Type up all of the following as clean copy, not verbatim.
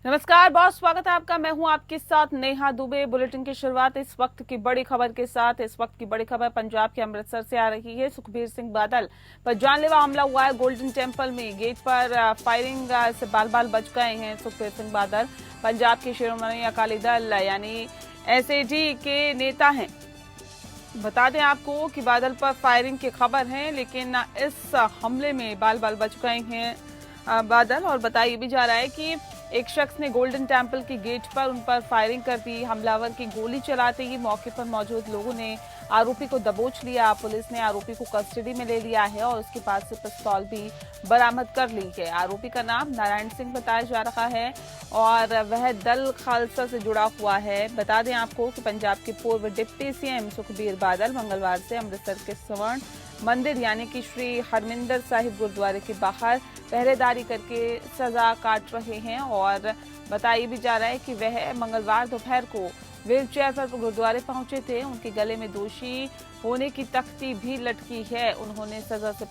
नमस्कार, बहुत स्वागत है आपका। मैं हूं आपके साथ नेहा दुबे। बुलेटिन की शुरुआत इस वक्त की बड़ी खबर के साथ। इस वक्त की बड़ी खबर पंजाब के अमृतसर से आ रही है। सुखबीर सिंह बादल पर जानलेवा हमला हुआ है। गोल्डन टेम्पल में गेट पर फायरिंग से बाल बाल बच गए हैं सुखबीर सिंह बादल। पंजाब के शिरोमणि अकाली दल यानी एसएडी के नेता हैं। बता दें आपको कि बादल पर फायरिंग की खबर है, लेकिन इस हमले में बाल बाल बच गए हैं बादल। और बताया भी जा रहा है कि एक शख्स ने गोल्डन टेम्पल के गेट पर उन पर फायरिंग कर दी। हमलावर की गोली चलाते ही मौके पर मौजूद लोगों ने आरोपी को दबोच लिया। पुलिस ने आरोपी को कस्टडी में ले लिया है और उसके पास से पिस्तौल भी बरामद कर ली है। आरोपी का नाम नारायण सिंह बताया जा रहा है और वह दल खालसा से जुड़ा हुआ है। बता दें आपको कि पंजाब के पूर्व डिप्टी सीएम सुखबीर बादल मंगलवार से अमृतसर के स्वर्ण मंदिर यानी कि श्री हरमिंदर साहिब गुरुद्वारे के बाहर पहरेदारी करके सजा काट रहे हैं। और बताया भी जा रहा है कि वह मंगलवार दोपहर को व्हील चेयर पर गुरुद्वारे पहुंचे थे। उनके गले में दोषी होने की तख्ती भी लटकी है। उन्होंने सजा के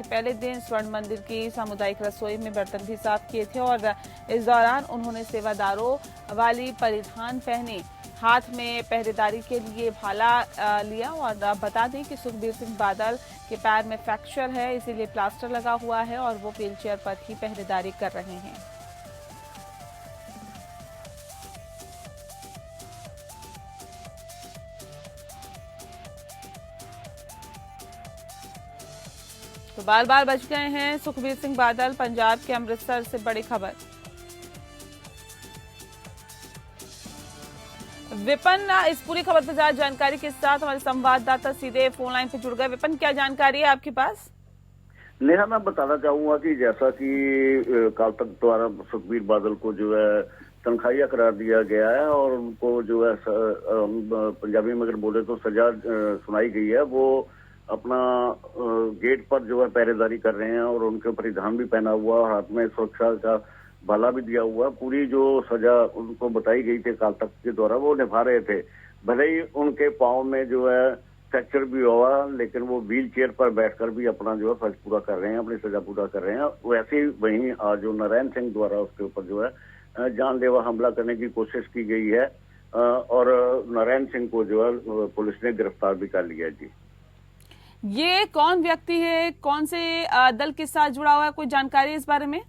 पहले दिन स्वर्ण मंदिर की सामुदायिक रसोई में बर्तन भी साफ किए थे और इस दौरान उन्होंने सेवादारों वाली परिधान पहने, हाथ में पहरेदारी के लिए भाला लिया। और बता दें कि सुखबीर सिंह बादल के पैर में फ्रैक्चर है, इसीलिए प्लास्टर लगा हुआ है और वो व्हील चेयर पर ही पहरेदारी कर रहे हैं। तो बार बार बच गए हैं सुखबीर सिंह बादल। पंजाब के अमृतसर से बड़ी खबर। विपन, इस पूरी खबर पर ज्यादा जानकारी के साथ हमारे संवाददाता सीधे फोन लाइन पे जुड़ गए। विपन, क्या जानकारी है आपके पास? नेहा, मैं बताना चाहूंगा कि जैसा कि काल तक द्वारा सुखबीर बादल को जो है तनख्वाहिया करार दिया गया है और उनको जो है पंजाबी में अगर बोले तो सजा सुनाई गई है। वो अपना गेट पर जो है पहरेदारी कर रहे हैं और उनके परिधान भी पहना हुआ, हाथ में सुरक्षा का भाला भी दिया हुआ। पूरी जो सजा उनको बताई गई थी काल तख्त के द्वारा वो निभा रहे थे। भले ही उनके पाँव में जो है फ्रैक्चर भी हुआ, लेकिन वो व्हील चेयर पर बैठकर भी अपना जो है फर्ज पूरा कर रहे हैं, अपनी सजा पूरा कर रहे हैं। वैसे ही वहीं आज जो नारायण सिंह द्वारा उसके ऊपर जो है जानलेवा हमला करने की कोशिश की गई है और नारायण सिंह को जो है पुलिस ने गिरफ्तार भी कर लिया। जी, ये कौन व्यक्ति है, कौन से दल के साथ जुड़ा हुआ है, कोई जानकारी इस बारे में?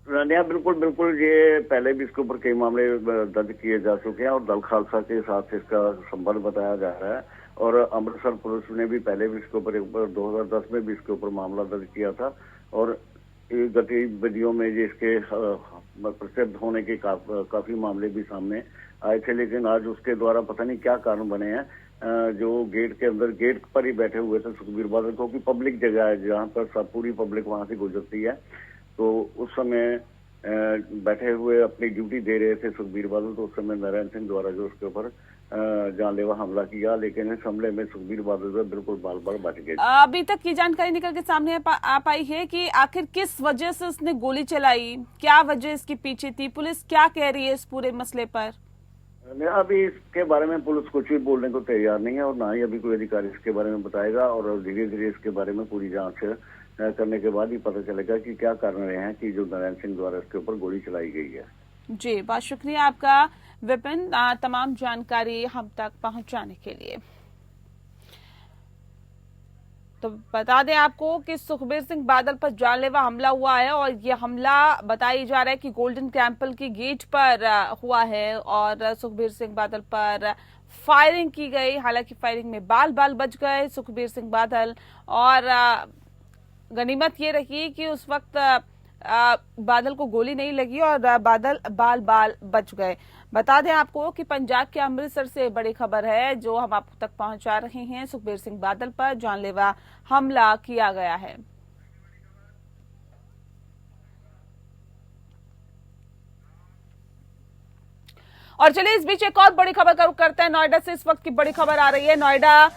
नया बिल्कुल बिल्कुल, ये पहले भी इसके ऊपर कई मामले दर्ज किए जा चुके हैं और दल खालसा के साथ इसका संबंध बताया जा रहा है। और अमृतसर पुलिस ने भी पहले भी इसके ऊपर 2010 में भी इसके ऊपर मामला दर्ज किया था और गतिविधियों में ये इसके प्रसिद्ध होने के काफी मामले भी सामने आए थे। लेकिन आज उसके द्वारा पता नहीं क्या कारण बने हैं, जो गेट के अंदर गेट पर ही बैठे हुए थे सुखबीर बादल, क्योंकि पब्लिक जगह है जहाँ पर सब पूरी पब्लिक वहां से गुजरती है। तो उस समय बैठे हुए अपनी ड्यूटी दे रहे थे सुखबीर बादल। तो उस समय नारायण सिंह द्वारा जो उसके ऊपर जानलेवा हमला किया, लेकिन इस हमले में सुखबीर बादल जो बिल्कुल बाल बाल बच गए। अभी तक ये जानकारी निकल के सामने आ पाई है कि आखिर किस वजह से उसने गोली चलाई, क्या वजह इसके पीछे थी, पुलिस क्या कह रही है इस पूरे मसले पर? अभी इसके बारे में पुलिस कुछ भी बोलने को तैयार नहीं है और ना ही अभी कोई अधिकारी इसके बारे में बताएगा। और धीरे धीरे इसके बारे में पूरी जांच करने के बाद ही पता चलेगा कि क्या कारण रहे हैं कि जो नारायण सिंह द्वारा इसके ऊपर गोली चलाई गई है। जी, बहुत शुक्रिया आपका विपिन, तमाम जानकारी हम तक पहुंचाने के लिए। तो बता दें आपको कि सुखबीर सिंह बादल पर जानलेवा हमला हुआ है और ये हमला बताया जा रहा है कि गोल्डन टेम्पल की गेट पर हुआ है और सुखबीर सिंह बादल पर फायरिंग की गई। हालांकि फायरिंग में बाल बाल बच गए सुखबीर सिंह बादल और गनीमत ये रही कि उस वक्त बादल को गोली नहीं लगी और बादल बाल बाल बच गए। बता दें आपको कि पंजाब के अमृतसर से बड़ी खबर है जो हम आप तक पहुंचा रहे हैं। सुखबीर सिंह बादल पर जानलेवा हमला किया गया है। और चलिए इस बीच एक और बड़ी खबर का रुख करते हैं। नोएडा से इस वक्त की बड़ी खबर आ रही है। नोएडा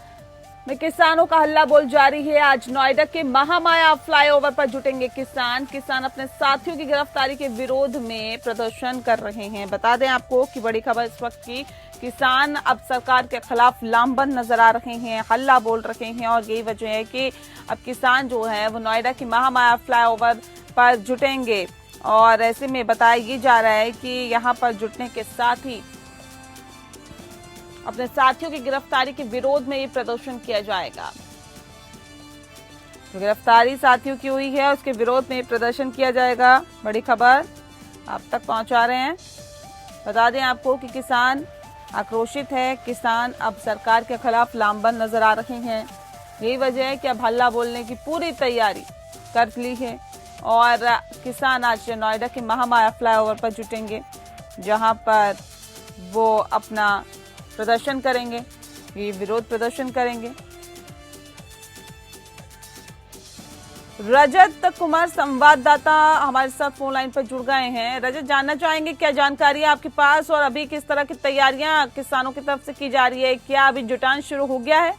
में किसानों का हल्ला बोल जारी है। आज नोएडा के महामाया फ्लाईओवर पर जुटेंगे किसान अपने साथियों की गिरफ्तारी के विरोध में प्रदर्शन कर रहे हैं। बता दें आपको कि बड़ी खबर इस वक्त की, किसान अब सरकार के खिलाफ लामबंद नजर आ रहे हैं, हल्ला बोल रहे हैं और यही वजह है कि अब किसान जो है वो नोएडा की महामाया फ्लाईओवर पर जुटेंगे और ऐसे में बताया ये जा रहा है कि यहाँ पर जुटने के साथ ही अपने साथियों की गिरफ्तारी के विरोध में ये प्रदर्शन किया जाएगा। जो गिरफ्तारी साथियों की हुई है उसके विरोध में प्रदर्शन किया जाएगा। बड़ी खबर आप तक पहुंचा रहे हैं। बता दें आपको कि किसान आक्रोशित है। किसान अब सरकार के खिलाफ लामबंद नजर आ रहे हैं। यही वजह है कि अब हल्ला बोलने की पूरी तैयारी कर ली है और किसान आज नोएडा के महामाया फ्लाईओवर पर जुटेंगे, जहां पर वो अपना प्रदर्शन करेंगे, ये विरोध प्रदर्शन करेंगे। रजत कुमार संवाददाता हमारे साथ फोन लाइन पर जुड़ गए हैं। रजत, जानना चाहेंगे क्या जानकारी है आपके पास और अभी किस तरह की तैयारियां किसानों की तरफ से की जा रही है? क्या अभी जुटान शुरू हो गया है?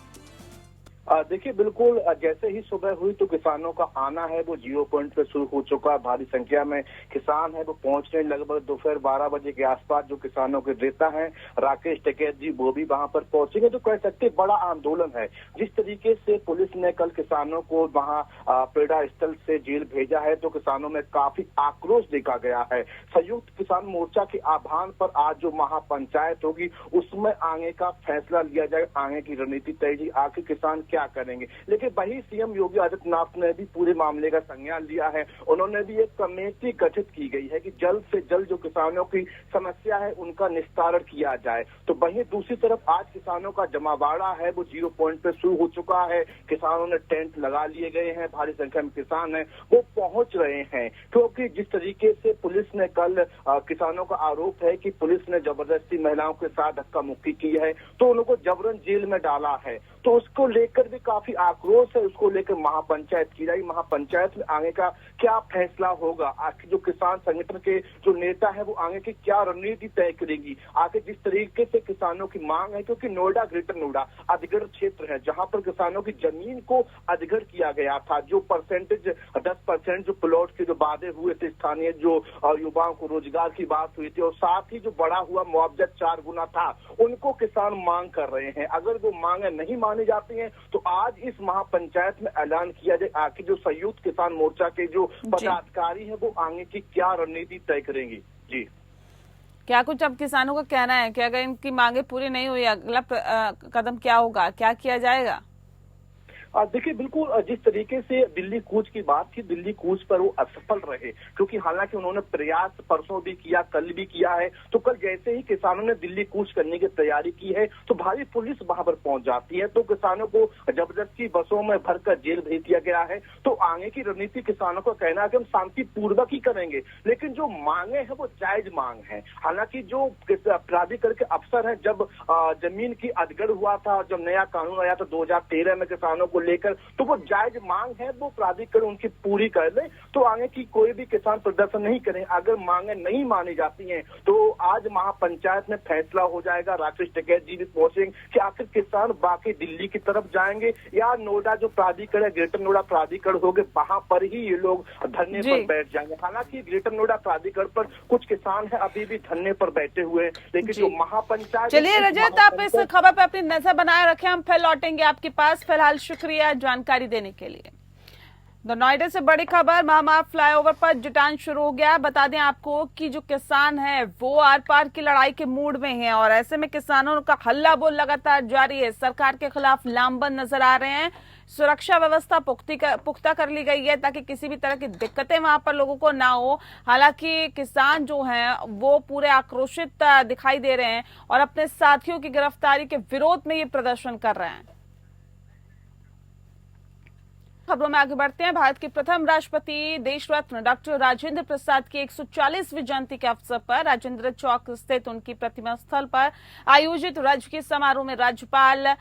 देखिए, बिल्कुल जैसे ही सुबह हुई तो किसानों का आना है वो 0 पॉइंट पे शुरू हो चुका है। भारी संख्या में किसान है वो पहुंच रहे हैं। लगभग दोपहर 12 बजे के आसपास जो किसानों के नेता हैं राकेश टिकैत जी वो भी वहां पर पहुंचेंगे। तो कह सकते बड़ा आंदोलन है। जिस तरीके से पुलिस ने कल किसानों को वहां प्रेरणा स्थल से जेल भेजा है तो किसानों में काफी आक्रोश देखा गया है। संयुक्त किसान मोर्चा के आह्वान पर आज जो महापंचायत होगी उसमें आगे का फैसला लिया जाएगा, आगे की रणनीति तय जी आखिर किसान क्या करेंगे। लेकिन वही सीएम योगी आदित्यनाथ ने भी पूरे मामले का संज्ञान लिया है। उन्होंने भी एक कमेटी गठित की गई है कि जल्द से जल्द जो किसानों की समस्या है उनका निस्तारण किया जाए। तो वहीं दूसरी तरफ आज किसानों का जमावाड़ा है वो 0 पॉइंट पे शुरू हो चुका है। किसानों ने टेंट लगा लिए गए हैं। भारी संख्या में किसान है वो पहुंच रहे हैं, क्योंकि जिस तरीके से पुलिस ने कल किसानों का आरोप है कि पुलिस ने जबरदस्ती महिलाओं के साथ धक्का मुक्की की है तो उनको जबरन जेल में डाला है। तो उसको लेकर भी काफी आक्रोश है। उसको लेकर महापंचायत की जाएगी। महापंचायत में आगे का क्या फैसला होगा, आखिर जो किसान संगठन के जो नेता है वो आगे की क्या रणनीति तय करेगी। आखिर जिस तरीके से किसानों की मांग है, क्योंकि नोएडा ग्रेटर नोएडा अधिग्रहण क्षेत्र है जहां पर किसानों की जमीन को अधिग्रहण किया गया था। जो परसेंटेज 10% जो प्लॉट के जो वादे हुए थे, स्थानीय जो युवाओं को रोजगार की बात हुई थी और साथ ही जो बढ़ा हुआ मुआवजा 4 गुना था, उनको किसान मांग कर रहे हैं। अगर वो मांगे नहीं मानी जाती हैं तो आज इस महापंचायत में ऐलान किया जाए आखिर जो संयुक्त किसान मोर्चा के जो पदाधिकारी हैं वो आगे की क्या रणनीति तय करेंगे। जी, क्या कुछ अब किसानों का कहना है कि अगर इनकी मांगे पूरी नहीं हुई अगला कदम क्या होगा, क्या किया जाएगा? देखिए, बिल्कुल जिस तरीके से दिल्ली कूच की बात थी, दिल्ली कूच पर वो असफल रहे, क्योंकि हालांकि उन्होंने प्रयास परसों भी किया, कल भी किया है। तो कल जैसे ही किसानों ने दिल्ली कूच करने की तैयारी की है तो भारी पुलिस वहां पर पहुंच जाती है। तो किसानों को जबरदस्ती बसों में भरकर जेल भेज दिया गया है। तो आगे की रणनीति किसानों का कहना है कि हम शांतिपूर्वक ही करेंगे, लेकिन जो मांगे हैं वो जायज मांग है। हालांकि जो प्राधिकरण के अफसर है, जब जमीन की अधिग्रहण हुआ था, जब नया कानून आया था 2013 में किसानों को लेकर, तो वो जायज मांग है वो प्राधिकरण उनकी पूरी कर ले तो आगे की कोई भी किसान प्रदर्शन नहीं करें। अगर मांगे नहीं मानी जाती हैं तो आज महापंचायत में फैसला हो जाएगा। राकेश टिकैत जी भी पहुंचेंगे कि आखिर किसान बाकी दिल्ली की तरफ जाएंगे या नोएडा जो प्राधिकरण है, ग्रेटर नोएडा प्राधिकरण होगे, वहां पर ही ये लोग धरने पर बैठ जाएंगे। हालांकि ग्रेटर नोएडा प्राधिकरण पर कुछ किसान है अभी भी धरने पर बैठे हुए हैं, लेकिन जो महापंचायत। चलिए रजत, आप इस खबर पर अपनी नजर बनाए रखें, हम फिर लौटेंगे आपके पास। फिलहाल शुक्रिया जानकारी देने के लिए। नोएडा से बड़ी खबर, महामाया फ्लाईओवर पर जुटान शुरू हो गया। बता दें आपको कि जो किसान है वो आर पार की लड़ाई के मूड में हैं और ऐसे में किसानों का हल्ला बोल लगातार जारी है। सरकार के खिलाफ लामबंद नजर आ रहे हैं। सुरक्षा व्यवस्था पुख्ता कर ली गई है ताकि किसी भी तरह की दिक्कतें वहां पर लोगों को ना हो। हालांकि किसान जो हैं वो पूरे आक्रोशित दिखाई दे रहे हैं और अपने साथियों की गिरफ्तारी के विरोध में ये प्रदर्शन कर रहे हैं। खबरों में आगे बढ़ते हैं। भारत के प्रथम राष्ट्रपति देश रत्न डॉक्टर राजेंद्र प्रसाद की 140वीं जयंती के अवसर पर राजेंद्र चौक स्थित उनकी प्रतिमा स्थल पर आयोजित राजकीय समारोह में राज्यपाल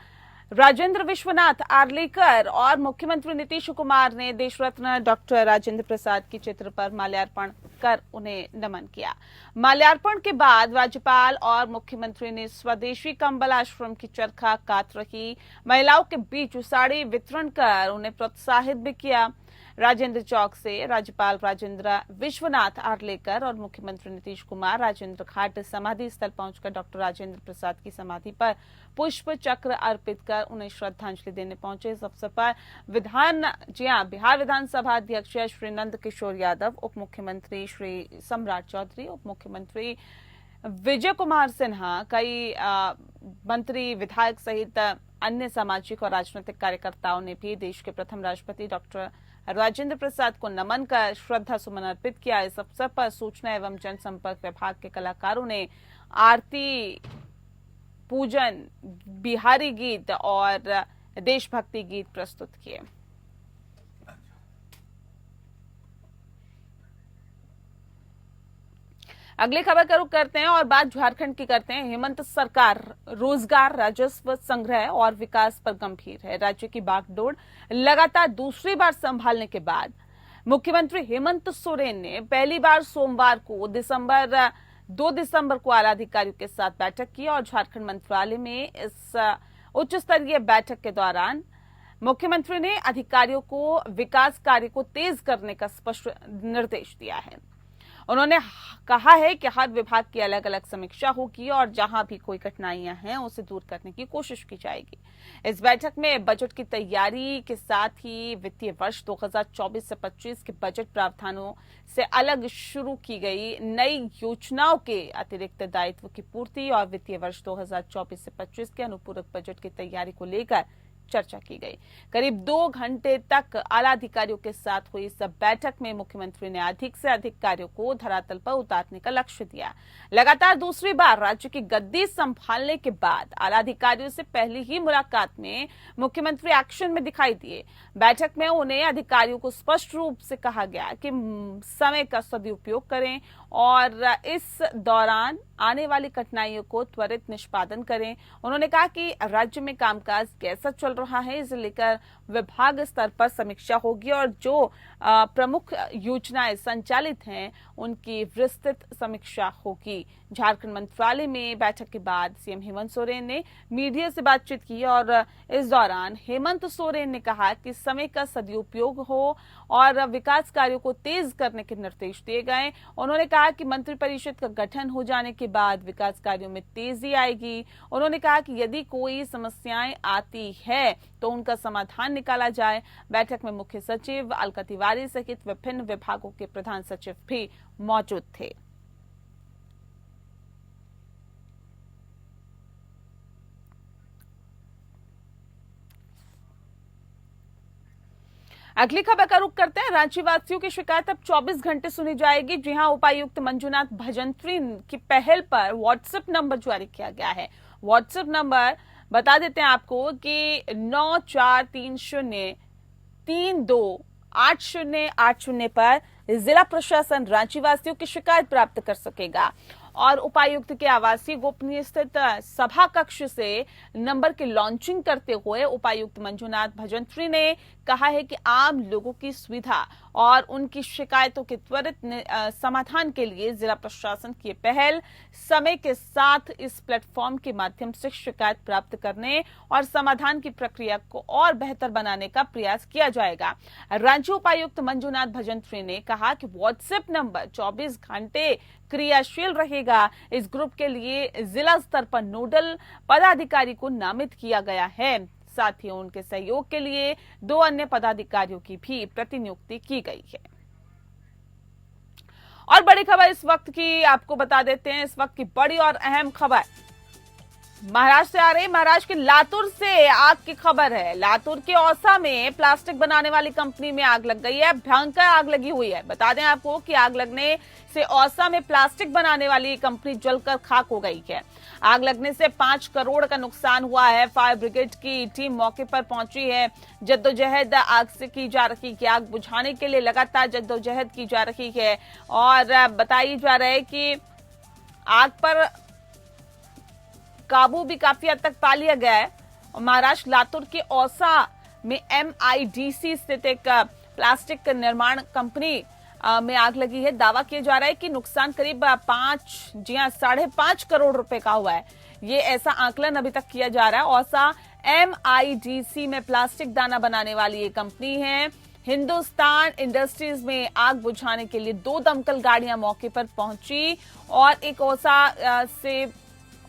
राजेंद्र विश्वनाथ आर्लेकर और मुख्यमंत्री नीतीश कुमार ने देश रत्न डॉक्टर राजेंद्र प्रसाद की चित्र पर माल्यार्पण कर उन्हें नमन किया। माल्यार्पण के बाद राज्यपाल और मुख्यमंत्री ने स्वदेशी कंबल आश्रम की चरखा कात रखी। महिलाओं के बीच साड़ी वितरण कर उन्हें प्रोत्साहित भी किया। राजेंद्र चौक से राज्यपाल राजेंद्र विश्वनाथ आर्लेकर और मुख्यमंत्री नीतीश कुमार राजेंद्र घाट समाधि स्थल पहुंचकर डॉक्टर राजेंद्र प्रसाद की समाधि पर पुष्प चक्र अर्पित कर उन्हें श्रद्धांजलि देने पहुंचे। इस अवसर पर बिहार विधानसभा अध्यक्ष श्री नंद किशोर यादव, उप मुख्यमंत्री श्री सम्राट चौधरी, उप मुख्यमंत्री विजय कुमार सिन्हा, कई मंत्री, विधायक सहित अन्य सामाजिक और राजनीतिक कार्यकर्ताओं ने भी देश के प्रथम राष्ट्रपति डॉक्टर राजेंद्र प्रसाद को नमन कर श्रद्धा सुमन अर्पित किया। इस अवसर पर सूचना एवं जनसंपर्क विभाग के कलाकारों ने आरती, पूजन, बिहारी गीत और देशभक्ति गीत प्रस्तुत किए। अगली खबर का रुख करते हैं और बात झारखंड की करते हैं। हेमंत सरकार रोजगार, राजस्व संग्रह और विकास पर गंभीर है। राज्य की बागडोर लगातार दूसरी बार संभालने के बाद मुख्यमंत्री हेमंत सोरेन ने पहली बार सोमवार को 2 दिसंबर को आला अधिकारियों के साथ बैठक की और झारखंड मंत्रालय में इस उच्च स्तरीय बैठक के दौरान मुख्यमंत्री ने अधिकारियों को विकास कार्य को तेज करने का स्पष्ट निर्देश दिया है। उन्होंने कहा है कि हर विभाग की अलग अलग समीक्षा होगी और जहां भी कोई कठिनाइयां हैं उसे दूर करने की कोशिश की जाएगी। इस बैठक में बजट की तैयारी के साथ ही वित्तीय वर्ष 2024 से 25 के बजट प्रावधानों से अलग शुरू की गई नई योजनाओं के अतिरिक्त दायित्व की पूर्ति और वित्तीय वर्ष 2024 से 25 के अनुपूरक बजट की तैयारी को लेकर चर्चा की गई। करीब 2 घंटे तक आला अधिकारियों के साथ हुई इस बैठक में मुख्यमंत्री ने अधिक से अधिक कार्यों को धरातल पर उतारने का लक्ष्य दिया। लगातार दूसरी बार राज्य की गद्दी संभालने के बाद आला अधिकारियों से पहली ही मुलाकात में मुख्यमंत्री एक्शन में दिखाई दिए। बैठक में उन्हें अधिकारियों को स्पष्ट रूप से कहा गया कि समय का सदुपयोग करें और इस दौरान आने वाली कठिनाइयों को त्वरित निष्पादन करें। उन्होंने कहा कि राज्य में कामकाज कैसा चल रहा है इसे लेकर विभाग स्तर पर समीक्षा होगी और जो प्रमुख योजनाएं संचालित हैं उनकी विस्तृत समीक्षा होगी। झारखंड मंत्रालय में बैठक के बाद सीएम हेमंत सोरेन ने मीडिया से बातचीत की और इस दौरान हेमंत सोरेन ने कहा कि समय का सदुपयोग हो और विकास कार्यों को तेज करने के निर्देश दिए गए। उन्होंने कहा कि मंत्रिपरिषद का गठन हो जाने के बाद विकास कार्यों में तेजी आएगी। उन्होंने कहा कि यदि कोई समस्याएं आती है तो उनका समाधान निकाला जाए। बैठक में मुख्य सचिव अलका तिवारी सहित विभिन्न विभागों के प्रधान सचिव भी मौजूद थे। अगली खबर का रुख करते हैं। रांची वासियों की शिकायत अब 24 घंटे सुनी जाएगी। जी हां, उपायुक्त मंजुनाथ भजंत्री की पहल पर व्हाट्सएप नंबर जारी किया गया है। व्हाट्सएप नंबर बता देते हैं आपको कि 9430328080 पर जिला प्रशासन रांची वासियों की शिकायत प्राप्त कर सकेगा और उपायुक्त के आवासीय गोपनीय स्थित सभा कक्ष से नंबर की लॉन्चिंग करते हुए उपायुक्त मंजुनाथ भजंत्री ने कहा है कि आम लोगों की सुविधा और उनकी शिकायतों के त्वरित समाधान के लिए जिला प्रशासन की पहल समय के साथ इस प्लेटफॉर्म के माध्यम से शिकायत प्राप्त करने और समाधान की प्रक्रिया को और बेहतर बनाने का प्रयास किया जाएगा। रांची उपायुक्त मंजुनाथ भजंत्री ने कहा कि व्हाट्सएप नंबर 24 घंटे क्रियाशील रहेगा। इस ग्रुप के लिए जिला स्तर पर नोडल पदाधिकारी को नामित किया गया है। साथ ही उनके सहयोग के लिए 2 अन्य पदाधिकारियों की भी प्रतिनियुक्ति की गई है। और बड़ी खबर इस वक्त की आपको बता देते हैं। इस वक्त की बड़ी और अहम खबर महाराष्ट्र से आ रही। महाराष्ट्र के लातूर से आग की खबर है। लातूर के औसा में प्लास्टिक बनाने वाली कंपनी में आग लग गई है। भयंकर आग लगी हुई है। बता दें आपको कि आग लगने से औसा में प्लास्टिक बनाने वाली कंपनी जलकर खाक हो गई है। आग लगने से 5 करोड़ का नुकसान हुआ है। फायर ब्रिगेड की टीम मौके पर पहुंची है। जद्दोजहद आग से की जा रही है। आग बुझाने के लिए लगातार जद्दोजहद की जा रही है और बताई जा रहा है कि आग पर काबू भी काफी हद तक पा लिया गया है। महाराष्ट्र लातूर के औसा में MIDC स्थित एक प्लास्टिक निर्माण कंपनी में आग लगी है। दावा किया जा रहा है कि नुकसान करीब 5.5 करोड़ रुपए का हुआ है। ये ऐसा आकलन अभी तक किया जा रहा है। औसा MIDC में प्लास्टिक दाना बनाने वाली ये कंपनी है। हिंदुस्तान इंडस्ट्रीज में आग बुझाने के लिए 2 दमकल गाड़ियां मौके पर पहुंची और एक औसा से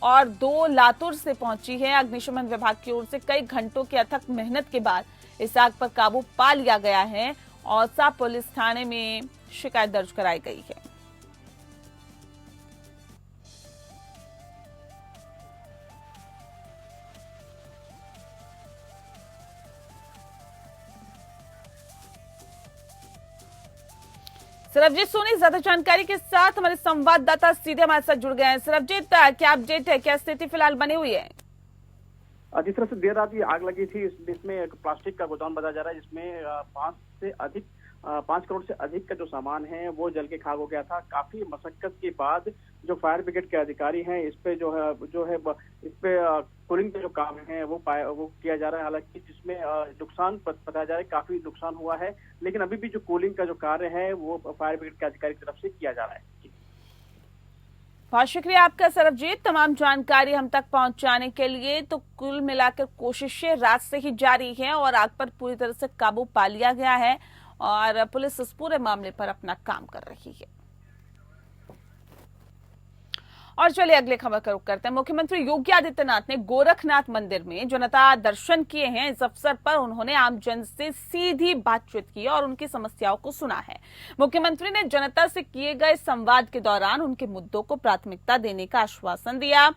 और 2 लातूर से पहुंची है। अग्निशमन विभाग की ओर से कई घंटों की अथक मेहनत के बाद इस आग पर काबू पा लिया गया है। औसा पुलिस थाने में शिकायत दर्ज कराई गई है। सरबजीत सोनी ज्यादा जानकारी के साथ हमारे संवाददाता सीधे हमारे साथ जुड़ गए हैं। सरबजीत, क्या अपडेट है, क्या स्थिति फिलहाल बनी हुई है? जिस तरह से देर रात ये आग लगी थी, इसमें एक प्लास्टिक का गोदाम बताया जा रहा है, जिसमें 5 करोड़ से अधिक का जो सामान है वो जल के खाक हो गया था। काफी मशक्कत के बाद जो फायर ब्रिगेड के अधिकारी हैं इस पे जो है इस पे कूलिंग का जो काम है वो किया जा रहा है। हालांकि जिसमें नुकसान बताया जा रहा है, काफी नुकसान हुआ है, लेकिन अभी भी जो कूलिंग का जो कार्य है वो फायर ब्रिगेड के अधिकारी की तरफ से किया जा रहा है। बहुत शुक्रिया आपका सरबजीत, तमाम जानकारी हम तक पहुंचाने के लिए। तो कुल मिलाकर कोशिशें रात से ही जारी हैं और आग पर पूरी तरह से काबू पा लिया गया है और पुलिस इस पूरे मामले पर अपना काम कर रही है। और चलिए अगले खबर का रुख करते हैं। मुख्यमंत्री योगी आदित्यनाथ ने गोरखनाथ मंदिर में जनता दर्शन किए हैं। इस अवसर पर उन्होंने आमजन से सीधी बातचीत की और उनकी समस्याओं को सुना है। मुख्यमंत्री ने जनता से किए गए संवाद के दौरान उनके मुद्दों को प्राथमिकता देने का आश्वासन दिया।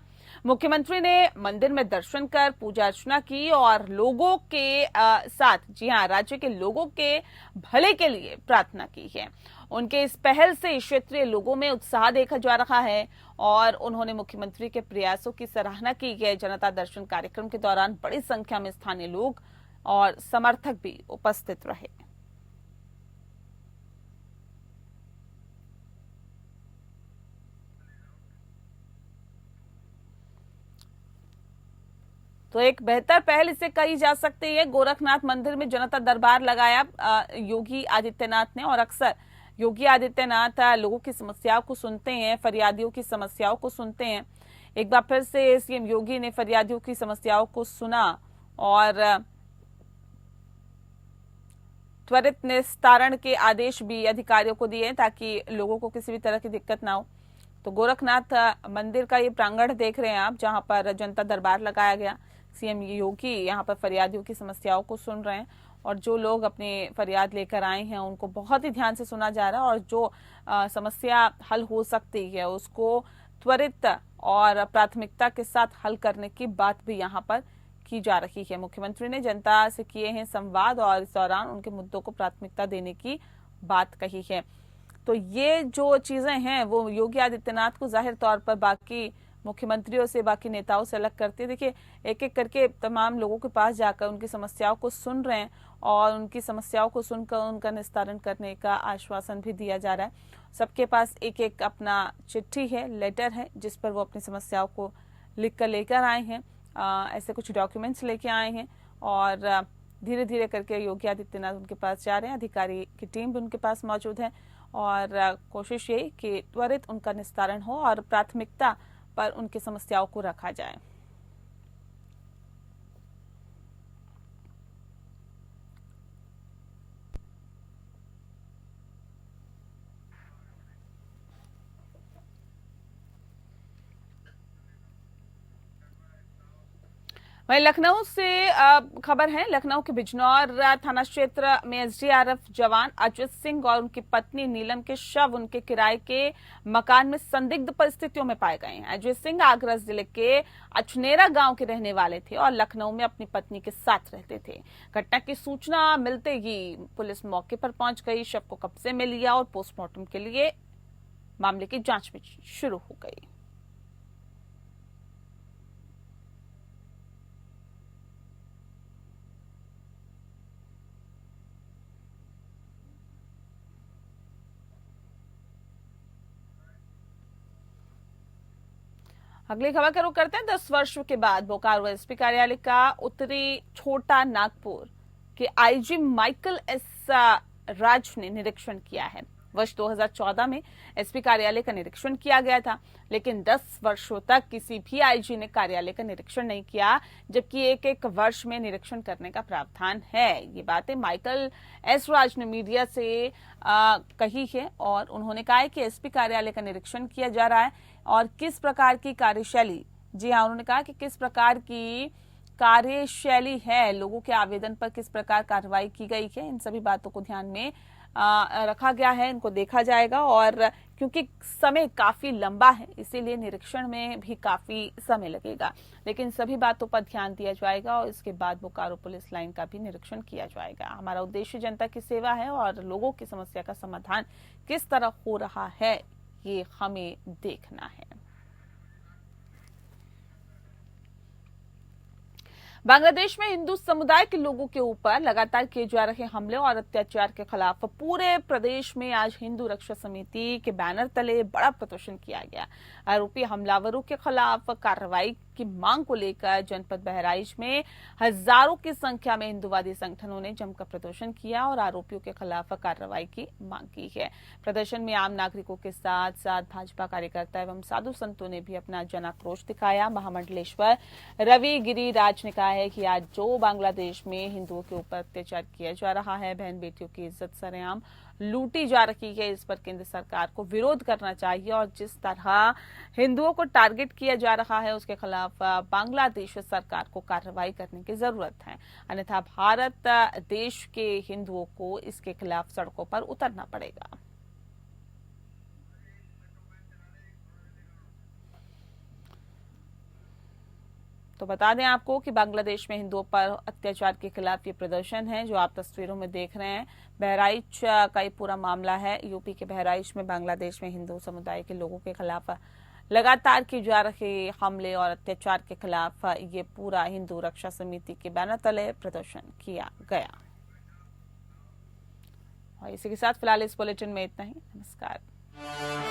मुख्यमंत्री ने मंदिर में दर्शन कर पूजा अर्चना की और लोगों के साथ, जी हां, राज्य के लोगों के भले के लिए प्रार्थना की है। उनके इस पहल से क्षेत्रीय लोगों में उत्साह देखा जा रहा है और उन्होंने मुख्यमंत्री के प्रयासों की सराहना की है। जनता दर्शन कार्यक्रम के दौरान बड़ी संख्या में स्थानीय लोग और समर्थक भी उपस्थित रहे। तो एक बेहतर पहल इसे कही जा सकती है। गोरखनाथ मंदिर में जनता दरबार लगाया योगी आदित्यनाथ ने और अक्सर योगी आदित्यनाथ लोगों की समस्याओं को सुनते हैं, फरियादियों की समस्याओं को सुनते हैं। एक बार फिर से सीएम योगी ने फरियादियों की समस्याओं को सुना और त्वरित निस्तारण के आदेश भी अधिकारियों को दिए ताकि लोगों को किसी भी तरह की दिक्कत ना हो। तो गोरखनाथ मंदिर का ये प्रांगण देख रहे हैं आप, जहां पर जनता दरबार लगाया गया। सीएम योगी यहां पर फरियादियों की समस्याओं को सुन रहे हैं और जो लोग अपने फरियाद लेकर आए हैं उनको बहुत ही ध्यान से सुना जा रहा है और जो समस्या हल हो सकती है उसको त्वरित और प्राथमिकता के साथ हल करने की बात भी यहां पर की जा रही है। मुख्यमंत्री ने जनता से किए हैं संवाद और इस दौरान उनके मुद्दों को प्राथमिकता देने की बात कही है। तो ये जो चीजें हैं वो योगी आदित्यनाथ को जाहिर तौर पर बाकी मुख्यमंत्रियों से, बाकी नेताओं से अलग करती है। देखिए, एक एक करके तमाम लोगों के पास जाकर उनकी समस्याओं को सुन रहे हैं और उनकी समस्याओं को सुनकर उनका निस्तारण करने का आश्वासन भी दिया जा रहा है। सबके पास एक एक अपना चिट्ठी है, लेटर है, जिस पर वो अपनी समस्याओं को लिख कर लेकर आए हैं। ऐसे कुछ डॉक्यूमेंट्स लेके आए हैं और धीरे धीरे करके योगी आदित्यनाथ उनके पास जा रहे हैं। अधिकारी की टीम भी उनके पास मौजूद है और कोशिश यही कि त्वरित उनका निस्तारण हो और प्राथमिकता पर उनकी समस्याओं को रखा जाए। वहीं लखनऊ से खबर है। लखनऊ के बिजनौर थाना क्षेत्र में एसडीआरएफ जवान अजित सिंह और उनकी पत्नी नीलम के शव उनके किराए के मकान में संदिग्ध परिस्थितियों में पाए गए हैं। अजित सिंह आगरा जिले के अचनेरा गांव के रहने वाले थे और लखनऊ में अपनी पत्नी के साथ रहते थे। घटना की सूचना मिलते ही पुलिस मौके पर पहुंच गई, शव को कब्जे में लिया और पोस्टमार्टम के लिए मामले की जांच भी शुरू हो गई। अगली खबर का रुख करते हैं। 10 वर्षों के बाद बोकारो एसपी कार्यालय का उत्तरी छोटा नागपुर के आईजी माइकल एस राज ने निरीक्षण किया है। वर्ष 2014 में एसपी कार्यालय का निरीक्षण किया गया था, लेकिन 10 वर्षों तक किसी भी आईजी ने कार्यालय का निरीक्षण नहीं किया, जबकि एक वर्ष में निरीक्षण करने का प्रावधान है। ये बातें माइकल एस राज ने मीडिया से कही है और उन्होंने कहा है कि एसपी कार्यालय का निरीक्षण किया जा रहा है और किस प्रकार की कार्यशैली, जी हाँ, उन्होंने कहा कि किस प्रकार की कार्यशैली है, लोगों के आवेदन पर किस प्रकार कार्रवाई की गई है, इन सभी बातों को ध्यान में रखा गया है, इनको देखा जाएगा। और क्योंकि समय काफी लंबा है, इसीलिए निरीक्षण में भी काफी समय लगेगा, लेकिन सभी बातों पर ध्यान दिया जाएगा और इसके बाद बोकारो पुलिस लाइन का भी निरीक्षण किया जाएगा। हमारा उद्देश्य जनता की सेवा है और लोगों की समस्या का समाधान किस तरह हो रहा है, ये हमें देखना है। बांग्लादेश में हिंदू समुदाय के लोगों के ऊपर लगातार किए जा रहे हमले और अत्याचार के खिलाफ पूरे प्रदेश में आज हिंदू रक्षा समिति के बैनर तले बड़ा प्रदर्शन किया गया। आरोपी हमलावरों के खिलाफ कार्रवाई की मांग को लेकर जनपद बहराइच में हजारों की संख्या में हिंदूवादी संगठनों ने जमकर प्रदर्शन किया और आरोपियों के खिलाफ कार्रवाई की मांग की है। प्रदर्शन में आम नागरिकों के साथ साथ भाजपा कार्यकर्ता एवं साधु संतों ने भी अपना जन आक्रोश दिखाया। महामंडलेश्वर रवि गिरिराज ने कहा है कि आज जो बांग्लादेश में हिंदुओं के ऊपर अत्याचार किया जा रहा है, बहन बेटियों की इज्जत सरेआम लूटी जा रही है, इस पर केंद्र सरकार को विरोध करना चाहिए और जिस तरह हिंदुओं को टारगेट किया जा रहा है उसके खिलाफ बांग्लादेश सरकार को कार्रवाई करने की जरूरत है, अन्यथा भारत देश के हिंदुओं को इसके खिलाफ सड़कों पर उतरना पड़ेगा। तो बता दें आपको कि बांग्लादेश में हिंदुओं पर अत्याचार के खिलाफ ये प्रदर्शन है जो आप तस्वीरों में देख रहे हैं। बहराइच का ये पूरा मामला है। यूपी के बहराइच में बांग्लादेश में हिंदू समुदाय के लोगों के खिलाफ लगातार किए जा रहे हमले और अत्याचार के खिलाफ ये पूरा हिंदू रक्षा समिति के बैनर तले प्रदर्शन किया गया। और इसी के साथ फिलहाल इस बुलेटिन में इतना ही। नमस्कार।